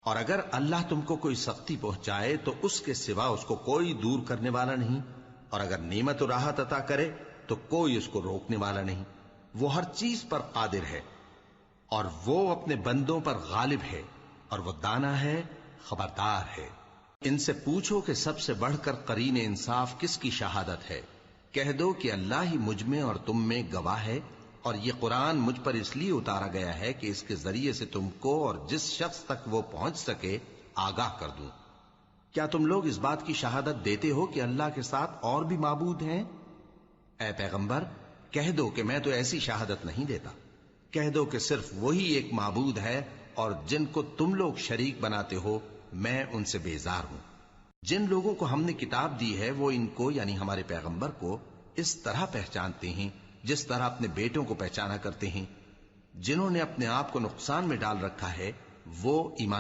اور اگر اللہ تم کو کوئی سختی پہنچائے تو اس کے سوا اس کو کوئی دور کرنے والا نہیں، اور اگر نعمت و راحت عطا کرے تو کوئی اس کو روکنے والا نہیں۔ وہ ہر چیز پر قادر ہے، اور وہ اپنے بندوں پر غالب ہے، اور وہ دانا ہے، خبردار ہے۔ ان سے پوچھو کہ سب سے بڑھ کر قرین انصاف کس کی شہادت ہے؟ کہہ دو کہ اللہ ہی مجھ میں اور تم میں گواہ ہے، اور یہ قرآن مجھ پر اس لیے اتارا گیا ہے کہ اس کے ذریعے سے تم کو اور جس شخص تک وہ پہنچ سکے آگاہ کر دوں۔ کیا تم لوگ اس بات کی شہادت دیتے ہو کہ اللہ کے ساتھ اور بھی معبود ہیں؟ اے پیغمبر کہہ دو کہ میں تو ایسی شہادت نہیں دیتا۔ کہہ دو کہ صرف وہی ایک معبود ہے، اور جن کو تم لوگ شریک بناتے ہو میں ان سے بیزار ہوں۔ جن لوگوں کو ہم نے کتاب دی ہے وہ ان کو یعنی ہمارے پیغمبر کو اس طرح پہچانتے ہیں جس طرح اپنے بیٹوں کو پہچانا کرتے ہیں۔ جنہوں نے اپنے آپ کو نقصان میں ڈال رکھا ہے وہ ایمان